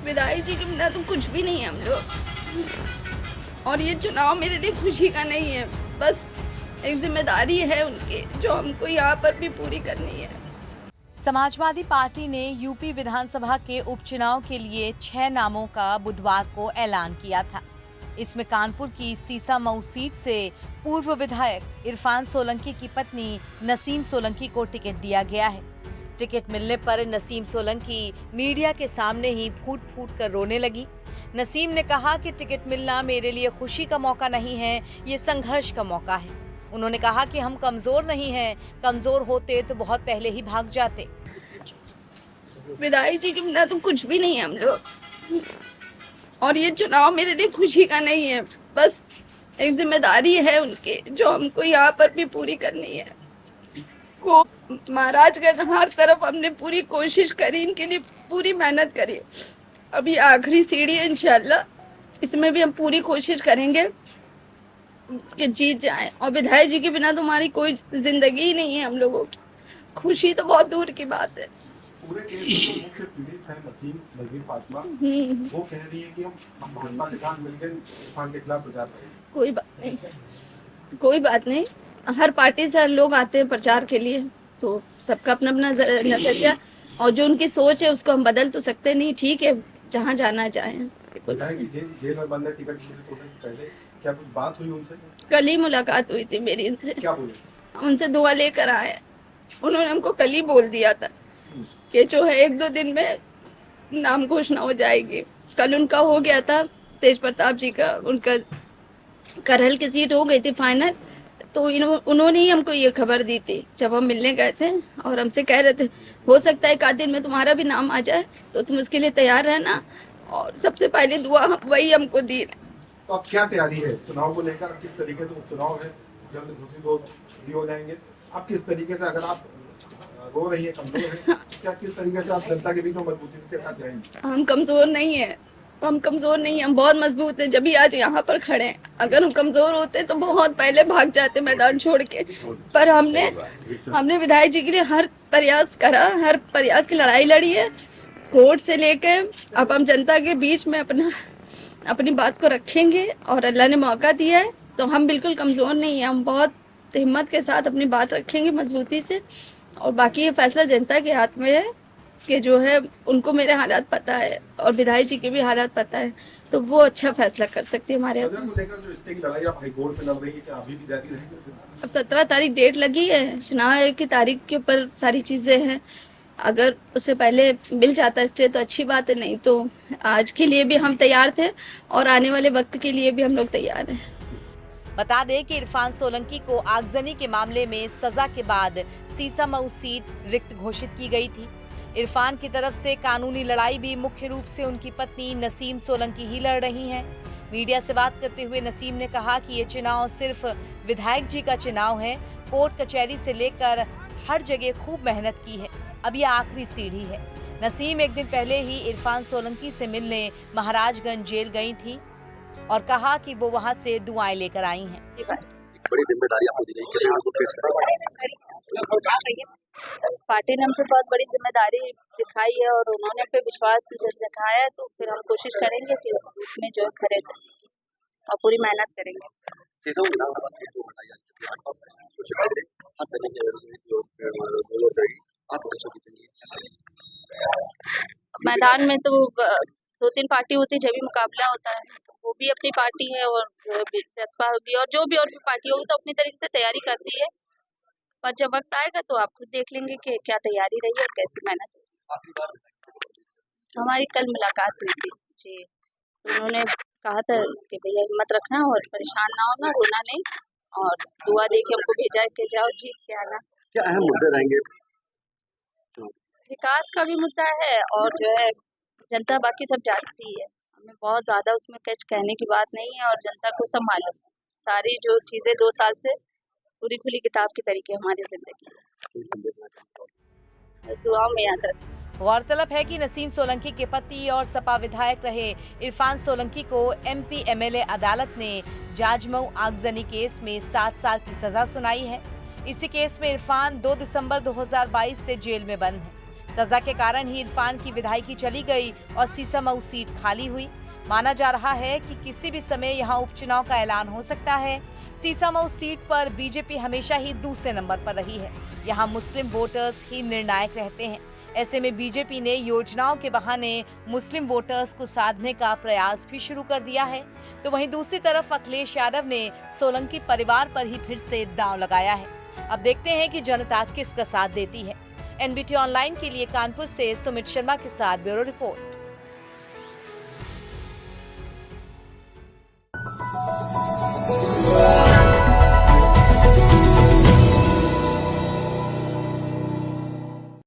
विधायक जी के बिना तो कुछ भी नहीं है हम लोग। और ये चुनाव मेरे लिए खुशी का नहीं है, बस एक जिम्मेदारी है उनकी जो हमको यहाँ पर भी पूरी करनी है। समाजवादी पार्टी ने यूपी विधानसभा के उपचुनाव के लिए 6 नामों का बुधवार को ऐलान किया था। इसमें कानपुर की सीसामऊ सीट से पूर्व विधायक इरफान सोलंकी की पत्नी नसीम सोलंकी को टिकट दिया गया है। टिकट मिलने पर नसीम सोलंकी मीडिया के सामने ही फूट फूट कर रोने लगी। नसीम ने कहा कि टिकट मिलना मेरे लिए खुशी का मौका नहीं है, ये संघर्ष का मौका है। उन्होंने कहा कि हम कमजोर नहीं हैं, कमजोर होते तो बहुत पहले ही भाग जाते। विधायक जी के बिना तो कुछ भी नहीं है हम लोग। और ये चुनाव मेरे लिए खुशी का नहीं है, बस एक जिम्मेदारी है उनकी जो हमको यहाँ पर भी पूरी करनी है। को महाराजगंज हर तरफ हमने पूरी कोशिश करी, इनके लिए पूरी मेहनत करी। अभी आखिरी सीढ़ी है इंशाल्लाह, इसमें भी हम पूरी कोशिश करेंगे कि जीत जाए। और विधायक जी के बिना तो हमारी कोई जिंदगी ही नहीं है हम लोगों की। खुशी तो बहुत दूर की बात है। पूरे केस में जो मुख्य पीड़ित है नसीम फातिमा, वो कह रही है कि हम भाजपा के साथ मिलकर इरफान के खिलाफ प्रचार करें। कोई बात नहीं, कोई बात नहीं। हर पार्टी से लोग आते हैं प्रचार के लिए, तो सबका अपना अपना नजरिया और जो उनकी सोच है उसको हम बदल तो सकते नहीं। ठीक है, जहाँ जाना चाहें। जेल में बंद है, टिकट पहले क्या कुछ बात हुई उनसे? कल ही मुलाकात हुई थी मेरी उनसे। क्या बोले? उनसे दुआ लेकर आए। उन्होंने हमको कल ही बोल दिया था कि जो है 1-2 दिन में नाम घोषणा हो जाएगी। कल उनका हो गया था, तेज प्रताप जी का, उनका करहल की सीट हो गई थी फाइनल। तो उन्होंने ही हमको ये खबर दी थी जब हम मिलने गए थे, और हमसे कह रहे थे हो सकता है 1 दिन में तुम्हारा भी नाम आ जाए, तो तुम उसके लिए तैयार रहना। और सबसे पहले दुआ वही हमको दी। तो अब क्या तैयारी है चुनाव को लेकर? किस तरीके से उपचुनाव है, जल्द घोषित हो जाएंगे। अब किस तरीके से, अगर आप रो रही है, कमजोर है, क्या किस तरीके से आप जनता के बीच में मजबूती के साथ जाएंगे? हम कमजोर नहीं है, हम कमजोर नहीं, हम बहुत मजबूत हैं। जब भी आज यहाँ पर खड़े हैं, अगर हम कमजोर होते तो बहुत पहले भाग जाते मैदान छोड़ के। पर हमने विधायक जी के लिए हर प्रयास करा, हर प्रयास की लड़ाई लड़ी है, कोर्ट से लेकर। अब हम जनता के बीच में अपनी बात को रखेंगे और अल्लाह ने मौका दिया है, तो हम बिल्कुल कमजोर नहीं है। हम बहुत हिम्मत के साथ अपनी बात रखेंगे मजबूती से। और बाकी ये फैसला जनता के हाथ में है कि जो है उनको मेरे हालात पता है और विधायक जी के भी हालात पता है, तो वो अच्छा फैसला कर सकती है हमारे। अब 17 तारीख डेट लगी है, चुनाव की तारीख के ऊपर सारी चीजें हैं। अगर उससे पहले मिल जाता स्टे तो अच्छी बात है, नहीं तो आज के लिए भी हम तैयार थे और आने वाले वक्त के लिए भी हम लोग तैयार हैं। बता दें कि इरफान सोलंकी को आगजनी के मामले में सजा के बाद सीसामऊ सीट रिक्त घोषित की गई थी। इरफान की तरफ से कानूनी लड़ाई भी मुख्य रूप से उनकी पत्नी नसीम सोलंकी ही लड़ रही हैं। मीडिया से बात करते हुए नसीम ने कहा कि ये चुनाव सिर्फ विधायक जी का चुनाव है। कोर्ट कचहरी से लेकर हर जगह खूब मेहनत की है, अब ये आखिरी सीढ़ी है। नसीम 1 दिन पहले ही इरफान सोलंकी से मिलने महाराजगंज जेल गई थी और कहा कि वो वहां से दुआएं लेकर आई हैं। बड़ी जिम्मेदारी आपको दी गई, कैसे आपको फेस करेंगे? पार्टी ने हम पे बहुत बड़ी जिम्मेदारी दिखाई है और उन्होंने पे विश्वास दिखाया है, तो फिर हम कोशिश करेंगे कि उसमें जो खड़े और पूरी मेहनत करेंगे। मैदान में तो 2-3 पार्टी होती जब भी मुकाबला होता है, वो भी अपनी पार्टी है और बसपा होगी और जो भी और भी पार्टी होगी तो अपनी तरीके से तैयारी करती है। पर जब वक्त आएगा तो आप खुद देख लेंगे कि क्या तैयारी रही और कैसी मेहनत। हमारी कल मुलाकात हुई थी जी, उन्होंने कहा था कि भैया हिम्मत रखना और परेशान ना होना, रोना नहीं, और दुआ दे के हमको भेजा के जाओ, जीत के आना। क्या अहम मुद्दे रहेंगे? विकास का भी मुद्दा है और जो है जनता बाकी सब जानती है, हमें बहुत ज्यादा उसमें कुछ कहने की बात नहीं है और जनता को सब मालूम। सारी जो चीजें 2 साल से पूरी खुली किताब की तरीके हमारी जिंदगी दुआओं में याद रखें। गौरतलब है कि नसीम सोलंकी के पति और सपा विधायक रहे इरफान सोलंकी को MP MLA अदालत ने जाजमऊ आगजनी केस में 7 साल की सजा सुनाई है। इसी केस में इरफान 2 दिसंबर 2022 से जेल में बंद है। सजा के कारण ही इरफान की विधायकी चली गई और सीसामऊ सीट खाली हुई। माना जा रहा है कि किसी भी समय यहां उपचुनाव का ऐलान हो सकता है। सीसामऊ सीट पर बीजेपी हमेशा ही दूसरे नंबर पर रही है। यहां मुस्लिम वोटर्स ही निर्णायक रहते हैं। ऐसे में बीजेपी ने योजनाओं के बहाने मुस्लिम वोटर्स को साधने का प्रयास भी शुरू कर दिया है। तो वहीं दूसरी तरफ अखिलेश यादव ने सोलंकी परिवार पर ही फिर से दांव लगाया है। अब देखते हैं कि जनता किसका साथ देती है। एनबीटी ऑनलाइन के लिए कानपुर से सुमित शर्मा के साथ ब्यूरो रिपोर्ट।